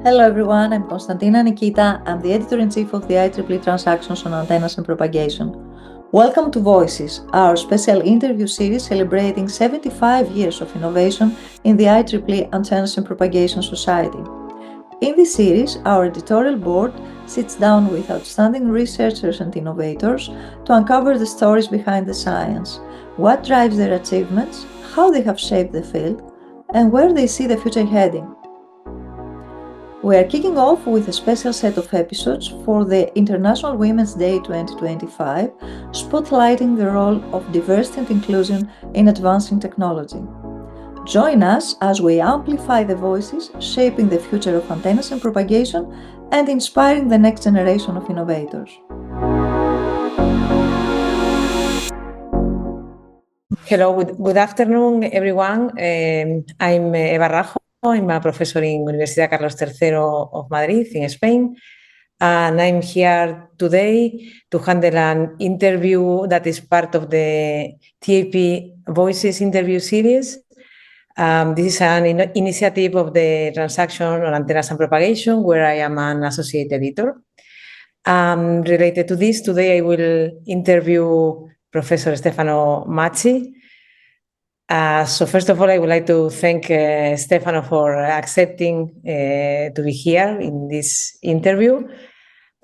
Hello everyone, I'm Konstantina Nikita. I'm the editor-in-chief of the IEEE Transactions on Antennas and Propagation. Welcome to Voices, our special interview series celebrating 75 years of innovation in the IEEE Antennas and Propagation Society. In this series, our editorial board sits down with outstanding researchers and innovators to uncover the stories behind the science, what drives their achievements, how they have shaped the field, and where they see the future heading. We are kicking off with a special set of episodes for the International Women's Day 2025, spotlighting the role of diversity and inclusion in advancing technology. Join us as we amplify the voices shaping the future of antennas and propagation and inspiring the next generation of innovators. Hello, good afternoon, everyone. I'm Eva Rajo. I'm a professor in University Carlos III of Madrid in Spain. And I'm here today to handle an interview that is part of the TAP Voices interview series. This is an initiative of the Transaction on Antennas and Propagation, where I am an associate editor. Related to this, today I will interview Professor Stefano Maci. So first of all, I would like to thank Stefano for accepting to be here in this interview.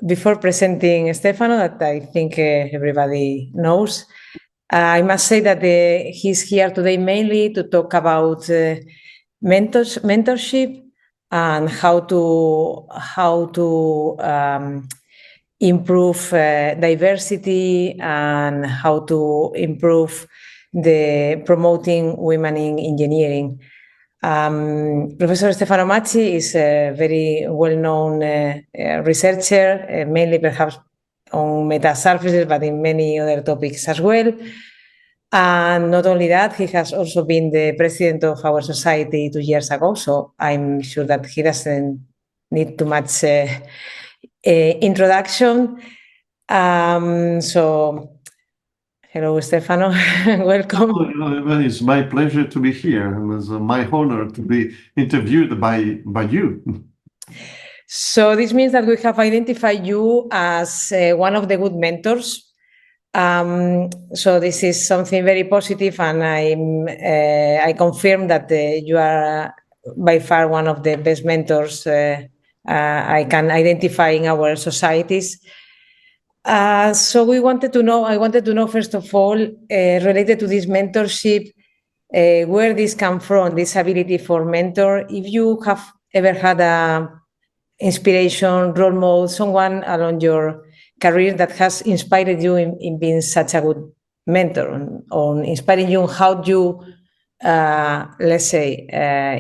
Before presenting Stefano, that I think everybody knows, I must say that he's here today mainly to talk about mentorship and how to improve diversity and how to improve the promoting women in engineering. Professor Stefano Maci is a very well-known researcher, mainly perhaps on metasurfaces, but in many other topics as well. And not only that, he has also been the president of our society 2 years ago, so I'm sure that he doesn't need too much introduction. So, hello, Stefano. Welcome. Well, it's my pleasure to be here, and it's my honor to be interviewed by you. So this means that we have identified you as one of the good mentors. So this is something very positive, and I confirm that you are by far one of the best mentors I can identify in our societies. So I wanted to know first of all, related to this mentorship, where this come from, this ability for mentor. If you have ever had a inspiration, role model, someone along your career that has inspired you in being such a good mentor, or inspiring you, how you, let's say,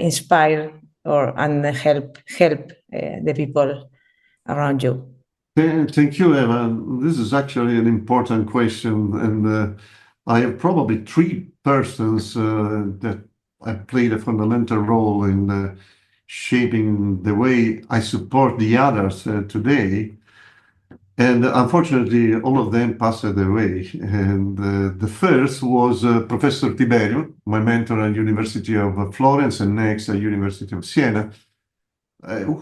inspire and help the people around you. Thank you, Eva. This is actually an important question, and I have probably three persons that have played a fundamental role in shaping the way I support the others today. And unfortunately, all of them passed away. And the first was Professor Tiberio, my mentor at University of Florence and next at University of Siena,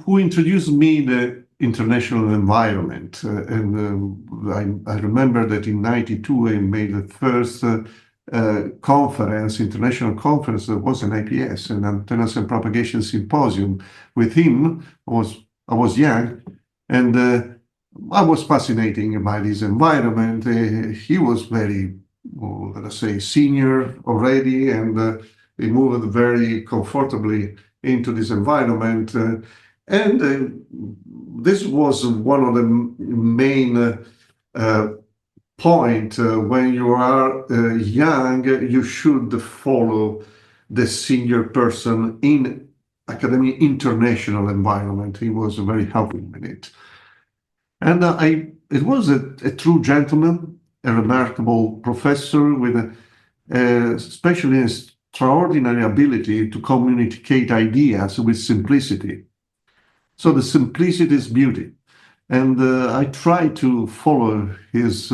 who introduced me the international environment. I remember that in '92, I made the first international conference that was an IPS, an Antennas and Propagation Symposium. With him, I was young, and I was fascinated by this environment. He was very, let's say, senior already, and he moved very comfortably into this environment. This was one of the main point. When you are young, you should follow the senior person in academic international environment. He was very helpful in it. And it was a true gentleman, a remarkable professor with especially an extraordinary ability to communicate ideas with simplicity. So the simplicity is beauty. And I try to follow his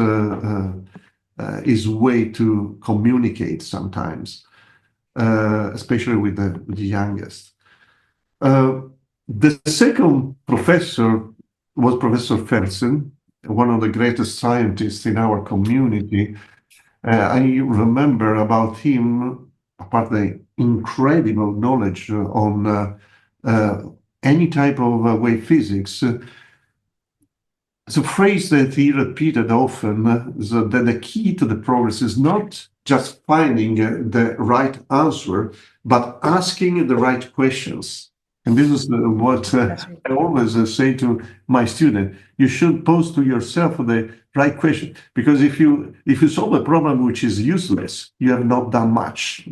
way to communicate sometimes, especially with the youngest. The second professor was Professor Felsen, one of the greatest scientists in our community. I remember about him, apart the incredible knowledge on any type of wave physics. The phrase that he repeated often is that the key to the progress is not just finding the right answer, but asking the right questions. And this is what I always say to my student. You should pose to yourself the right question, because if you solve a problem which is useless, you have not done much.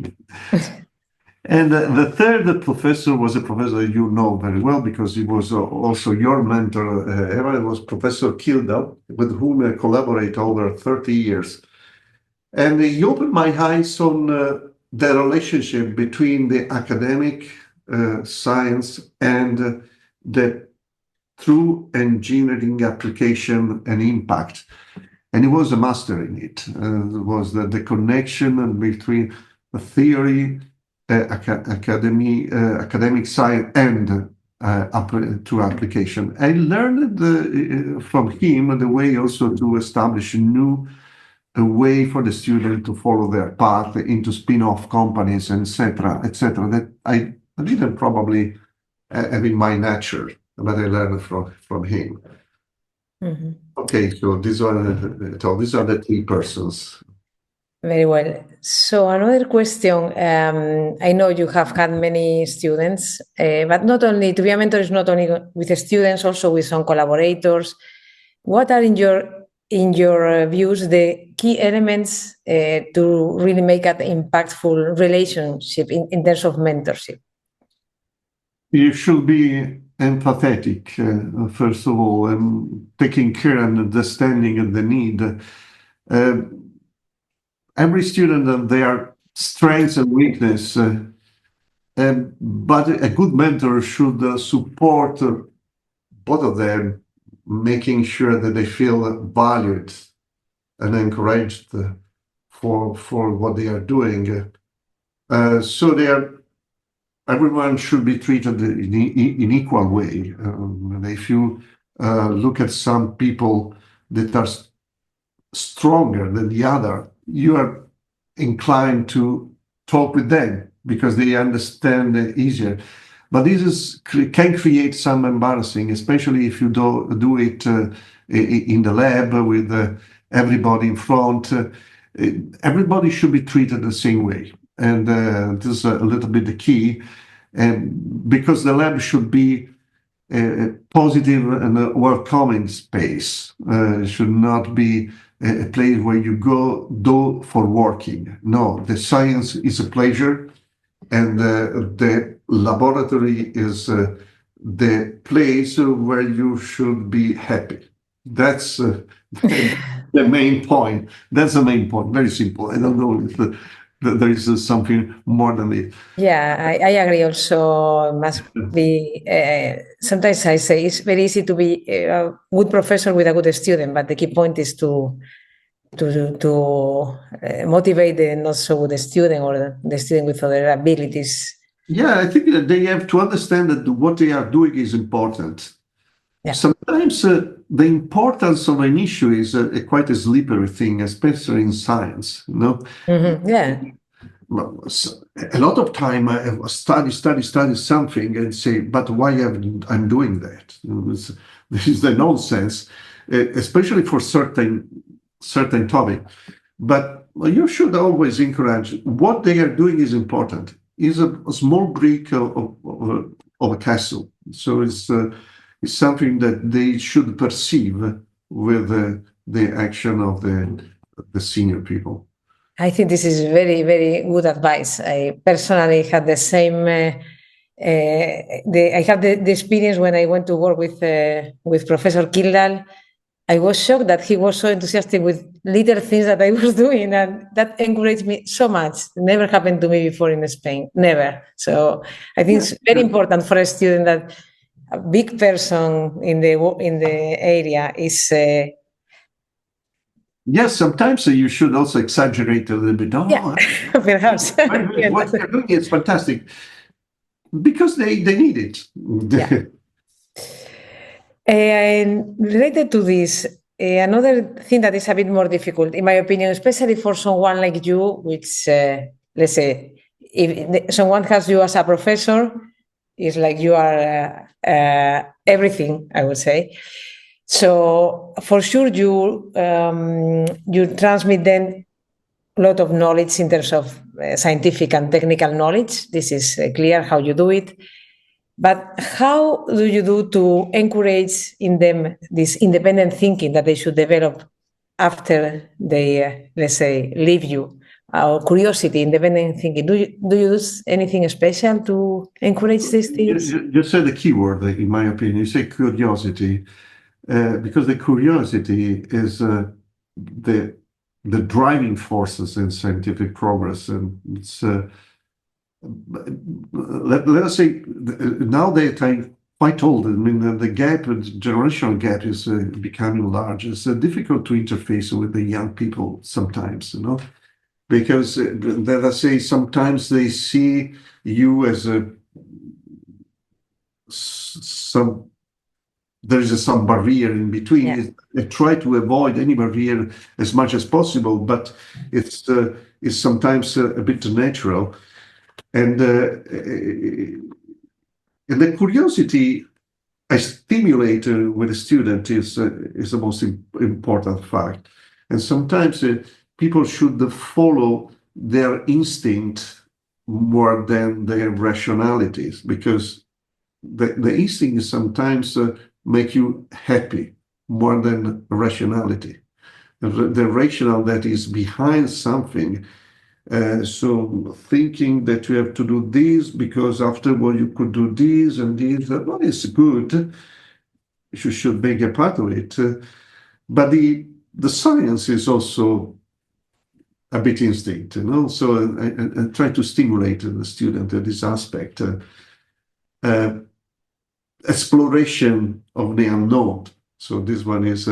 And the third professor was a professor you know very well, because he was also your mentor, Eva. It was Professor Kildal, with whom I collaborate over 30 years. And he opened my eyes on the relationship between the academic science and the true engineering application and impact. And he was a master in it. It was the connection between the theory, academic science, and to application. I learned from him the way also to establish a way for the student to follow their path into spin-off companies, etc., that I didn't probably have in my nature, but I learned from him. Mm-hmm. Okay, so these are the three persons. Very well. So another question, I know you have had many students, but not only, to be a mentor is not only with the students, also with some collaborators. What are in your views the key elements to really make an impactful relationship in terms of mentorship? You should be empathetic, first of all, and taking care and understanding of the need. Every student and their strengths and weakness, but a good mentor should support both of them, making sure that they feel valued and encouraged for what they are doing. So everyone should be treated in equal way. If you look at some people that are stronger than the other, you are inclined to talk with them because they understand it easier. But this can create some embarrassing, especially if you do it in the lab with everybody in front. Everybody should be treated the same way. And this is a little bit the key. And because the lab should be a positive and a welcoming space, should not be a place where you do for working. No, the science is a pleasure, and the laboratory is the place where you should be happy. That's the main point. That's the main point. Very simple. I don't know if there is something more than it. Yeah, I agree. Also, must be. Sometimes I say it's very easy to be a good professor with a good student, but the key point is to motivate the not so good student or the student with other abilities. Yeah, I think that they have to understand that what they are doing is important. Yeah. Sometimes the importance of an issue is quite a slippery thing, especially in science. Mm-hmm. Yeah. A lot of time I study something and say, but why I'm doing that? This is the nonsense, especially for certain topic. But you should always encourage what they are doing is important. Is a small brick of a castle. So it's something that they should perceive with the action of the senior people. I think this is very, very good advice. I personally had the same. I had the experience when I went to work with Professor Kildal. I was shocked that he was so enthusiastic with little things that I was doing, and that encouraged me so much. It never happened to me before in Spain, never. So I think it's very important for a student that a big person in the area is. Yes, sometimes you should also exaggerate a little bit. Yeah, perhaps. What you're doing is fantastic. Because they need it. Yeah. And related to this, another thing that is a bit more difficult, in my opinion, especially for someone like you, which, let's say, if someone has you as a professor, it's like you are everything, I would say. So for sure, you transmit then a lot of knowledge in terms of scientific and technical knowledge. This is clear how you do it. But how do you do to encourage in them this independent thinking that they should develop after they, let's say, leave you? Or curiosity, independent thinking. Do you do anything special to encourage these things? You said the key word, in my opinion. You say curiosity, because the curiosity is the driving forces in scientific progress, and it's let us say now that I'm quite old. I mean, the gap, the generational gap, is becoming large. It's difficult to interface with the young people sometimes, because let us say sometimes they see you as there is some barrier in between. Yeah. I try to avoid any barrier as much as possible, but it's sometimes a bit natural. And the curiosity I stimulate with a student is the most important fact. And sometimes people should follow their instinct more than their rationalities, because the instinct sometimes make you happy more than rationality. The rational that is behind something. So thinking that you have to do this because afterward you could do this and this, well, it's good. You should make a part of it. But the science is also a bit instinct, So I try to stimulate the student at this aspect. Exploration of the unknown. So this one is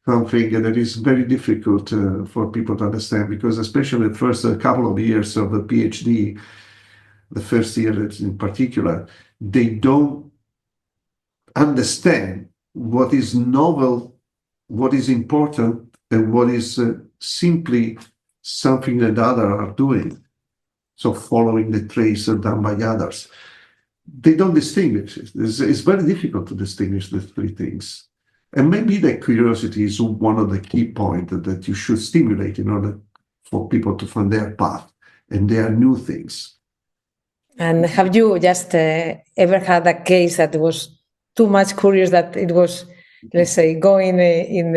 something that is very difficult for people to understand, because especially the first couple of years of the PhD, the first year in particular, they don't understand what is novel, what is important, and what is simply something that others are doing. So following the trace done by others. They don't distinguish it. It's very difficult to distinguish the three things. And maybe that curiosity is one of the key points that you should stimulate in order for people to find their path and their new things. And have you just ever had a case that was too much curious that it was, let's say, going in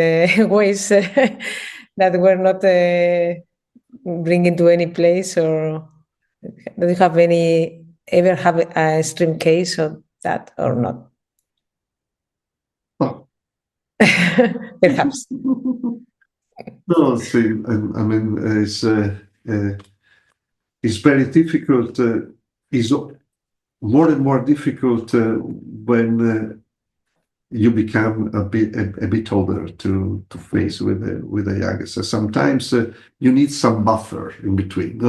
ways that were not bringing to any place? Or do you have ever have a extreme case of that or not? Oh. Perhaps. No, see, I mean, it's very difficult. It's more and more difficult when you become a bit older to face with the youngest. So sometimes you need some buffer in between.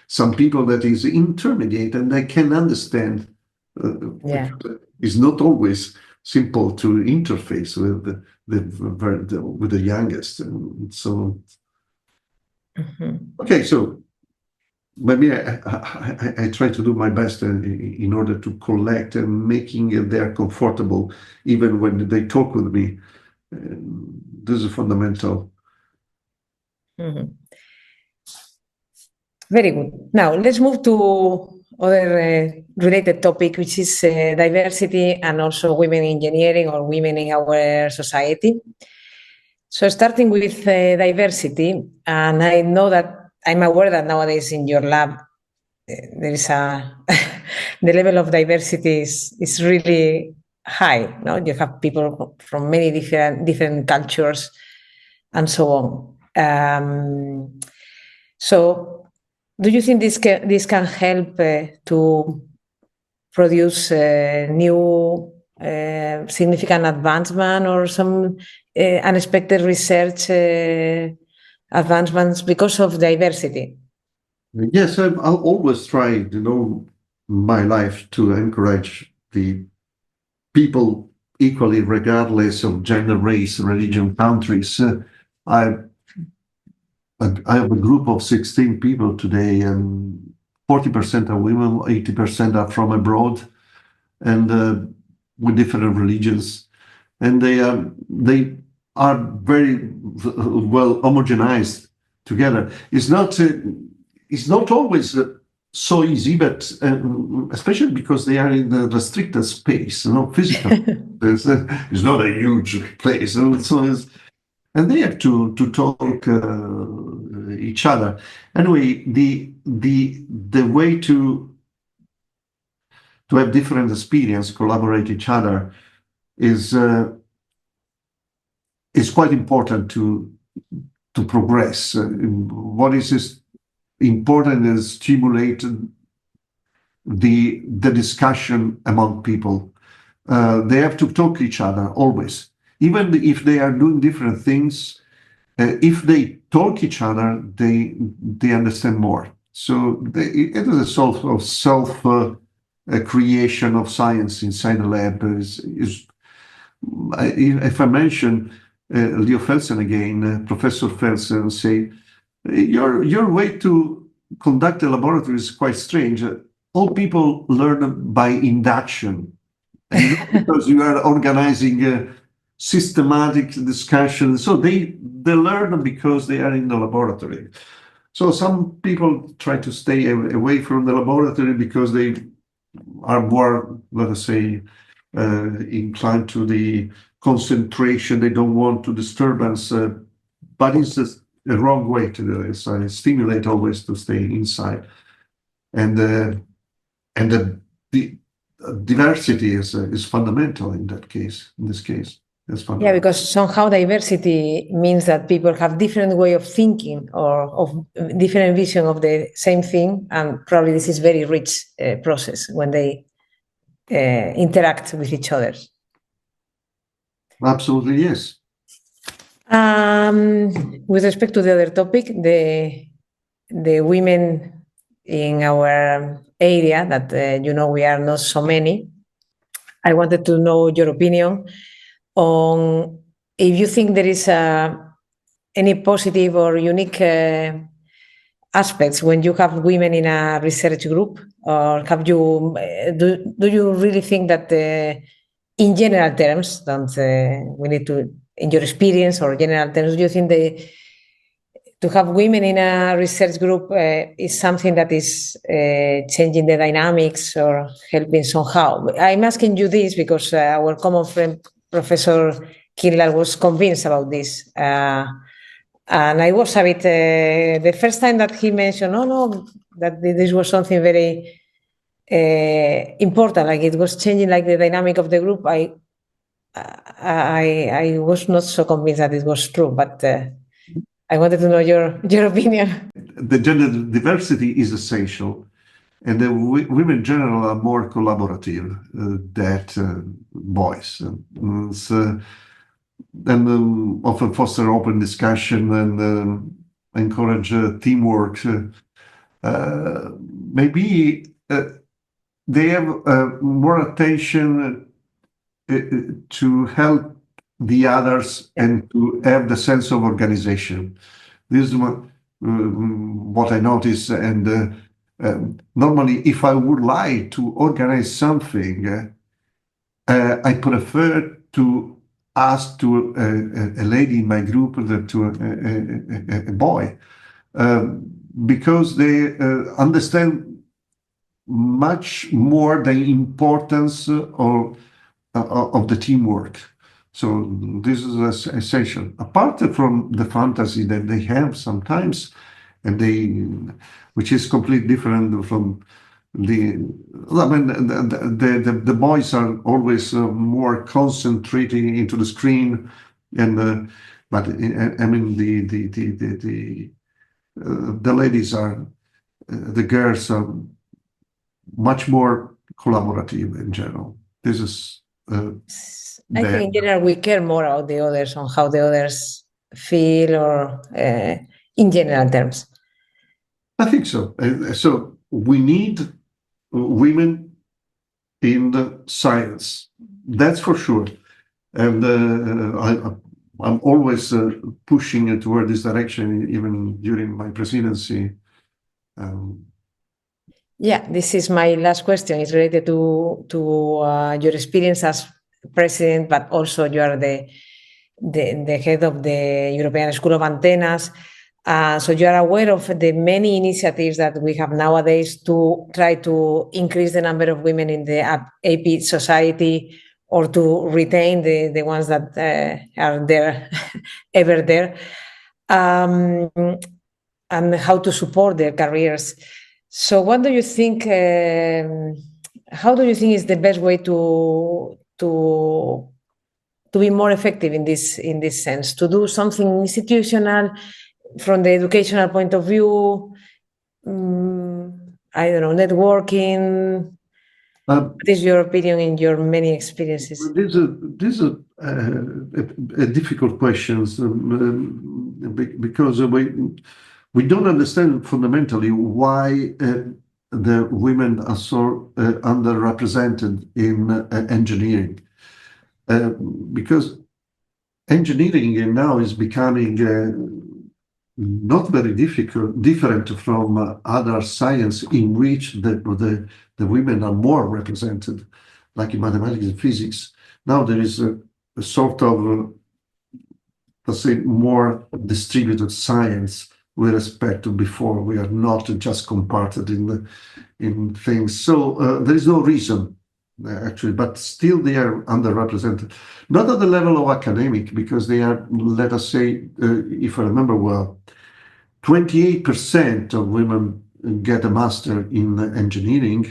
Some people that is intermediate and they can understand. It's not always simple to interface with the youngest, and so. Okay, so maybe I try to do my best in order to collect and making them comfortable, even when they talk with me. This is fundamental. Very good. Now let's move to other related topic, which is diversity and also women in engineering or women in our society. So starting with diversity, and I know that I'm aware that nowadays in your lab there is the level of diversity is really high. No, you have people from many different cultures and so on. So, do you think this can help to produce new significant advancement or some unexpected research advancements because of diversity? Yes, I'll always try, my life to encourage the people equally, regardless of gender, race, religion, countries. I I have a group of 16 people today, and 40% are women, 80% are from abroad, and with different religions, and they are very well homogenized together. It's not always so easy, but especially because they are in the restricted space, physical. It's not a huge place, and they have to talk each other. Anyway, the way to have different experience, collaborate each other, is quite important to progress. What is important is stimulate the discussion among people. They have to talk to each other always, even if they are doing different things. If they talk each other, they understand more. So it is a sort of self creation of science inside the lab. If I mention Leo Felsen again, Professor Felsen, say your way to conduct a laboratory is quite strange. All people learn by induction, and not because you are organizing a systematic discussion. So they learn because they are in the laboratory. So some people try to stay away from the laboratory because they are more, let us say, inclined to the concentration. They don't want to disturbance, but it's a wrong way to do it. So I stimulate always to stay inside, and the diversity is fundamental in that case. In this case, it's fundamental. Yeah, because somehow diversity means that people have different way of thinking or of different vision of the same thing, and probably this is very rich process when they interact with each other. Absolutely, yes. With respect to the other topic, the women in our area that we are not so many, I wanted to know your opinion on if you think there is any positive or unique aspects when you have women in a research group, or have you do you really think that in general terms, we need to, in your experience or general terms, do you think to have women in a research group is something that is changing the dynamics or helping somehow? I'm asking you this because our common friend, Professor Kindler, was convinced about this. And I was a bit, the first time that he mentioned, that this was something very important, like it was changing like the dynamic of the group, I was not so convinced that it was true, but I wanted to know your opinion. The gender diversity is essential, and the women in general are more collaborative than boys. And often foster open discussion and encourage teamwork. Maybe they have more attention to help the others and to have the sense of organization. This is what I notice. And normally, if I would like to organize something, I prefer to ask to a lady in my group to a boy, because they understand much more the importance of the teamwork. So this is essential. Apart from the fantasy that they have sometimes, and which is completely different from the boys are always more concentrating into the screen, and but I mean the ladies are the girls are much more collaborative in general. This is I think in general we care more about the others, on how the others feel, or in general terms. I think so. So we need women in the science, that's for sure. And I'm always pushing toward this direction, even during my presidency. Yeah, this is my last question. It's related to your experience as president, but also you are the head of the European School of Antennas. So you are aware of the many initiatives that we have nowadays to try to increase the number of women in the AP society, or to retain the ones that are there, ever there, and how to support their careers. So what do you think, how do you think is the best way to be more effective in this sense, to do something institutional from the educational point of view? I don't know, networking. What is your opinion in your many experiences? These are difficult questions because we don't understand fundamentally why the women are so underrepresented in engineering. Because engineering now is becoming not very different from other science in which the women are more represented, like in mathematics and physics. Now there is a sort of, let's say, more distributed science with respect to before. We are not just comparted in things. So there is no reason, actually, but still they are underrepresented. Not at the level of academic, because they are, let us say, if I remember well, 28% of women get a master in engineering,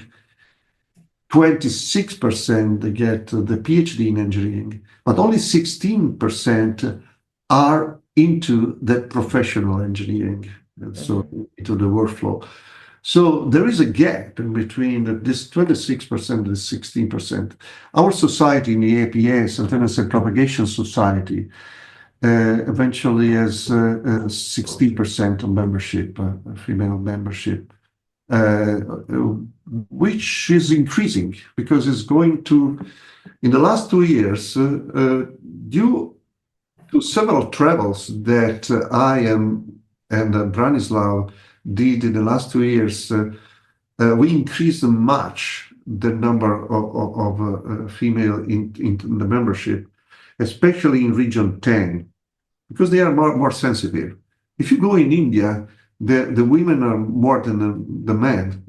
26% get the PhD in engineering, but only 16% are into the professional engineering, and so into the workflow. So there is a gap in between this 26% and 16%. Our society in the APS, Antennas and Propagation Society, eventually has 16% of membership, female membership, which is increasing because it's going to, in the last 2 years, due to several travels that I and Branislav did in the last 2 years, we increased much the number of female in the membership, especially in region 10, because they are more sensitive. If you go in India, the women are more than the men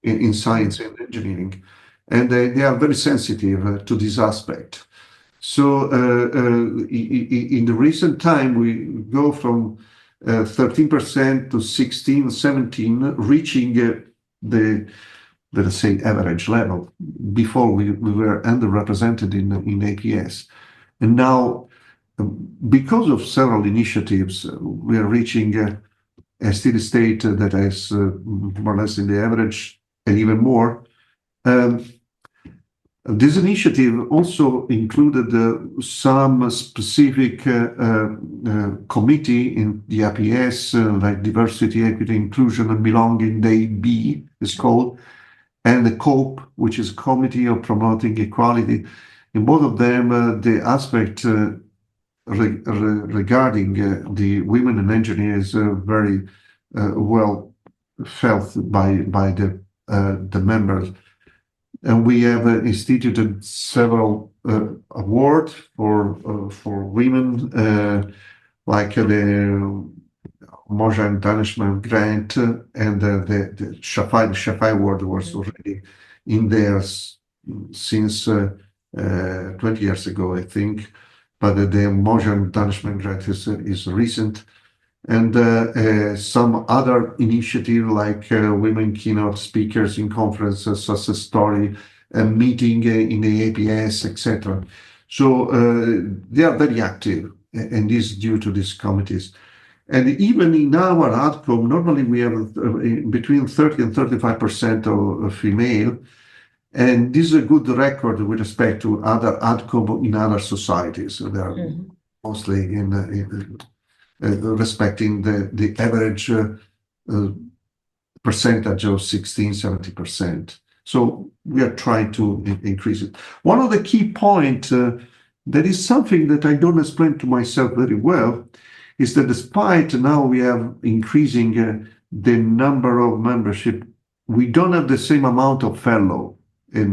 in science and engineering, and they are very sensitive to this aspect. So in the recent time, we go from 13% to 16, 17, reaching the, let us say, average level. Before we were underrepresented in APS. And now, because of several initiatives, we are reaching a steady state that is more or less in the average and even more. This initiative also included some specific committee in the APS, like Diversity, Equity, Inclusion and Belonging, DB is called, and the COPE, which is Committee of Promoting Equality. In both of them, the aspect regarding the women and engineers very well felt by the members. And we have instituted several awards for women, like the Mojan Danishman Grant and the Shafai Award was already in there since 20 years ago, I think. But the Mojan Danishman Grant is recent. And some other initiative like women keynote speakers in conferences, success story, a meeting in the APS, etc. So they are very active, and this is due to these committees. And even in our ADCOM, normally we have between 30 and 35% of female, and this is a good record with respect to other ADCOM in other societies. So they are mostly in respecting the average percentage of 16-70%. So we are trying to increase it. One of the key points, that is something that I don't explain to myself very well, is that despite now we are increasing the number of membership, we don't have the same amount of fellow in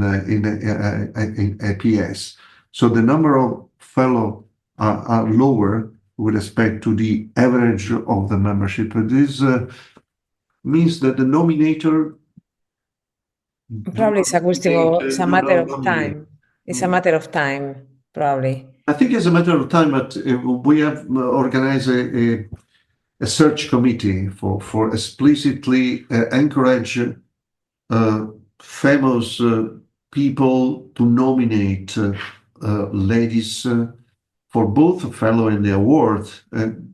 APS. So the number of fellow are lower with respect to the average of the membership. This means that the nominator probably it's a matter of time. It's a matter of time, probably. I think it's a matter of time, but we have organized a search committee for explicitly encourage famous people to nominate ladies for both a fellow and the award,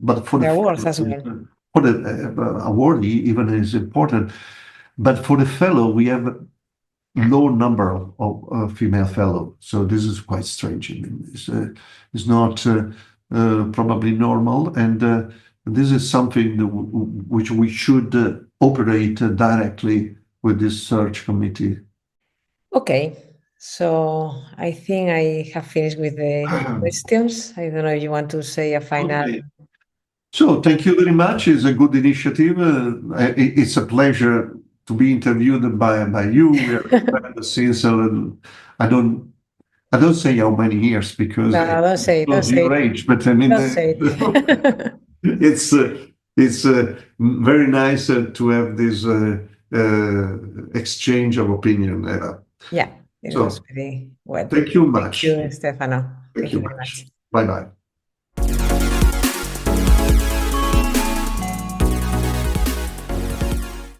but for the awards as well. For the award even is important, but for the fellow we have a low number of female fellow, so this is quite strange. I mean, it's not probably normal, and this is something which we should operate directly with this search committee. Okay, so I think I have finished with the questions. I don't know if you want to say a final. Okay. So thank you very much. It's a good initiative. It's a pleasure to be interviewed by you. We are since I don't say how many years because no, don't say your age, but I mean, don't say it's very nice to have this exchange of opinion. Yeah, it was very well. Thank you much. Thank you, Stefano. Thank you very much. Bye bye.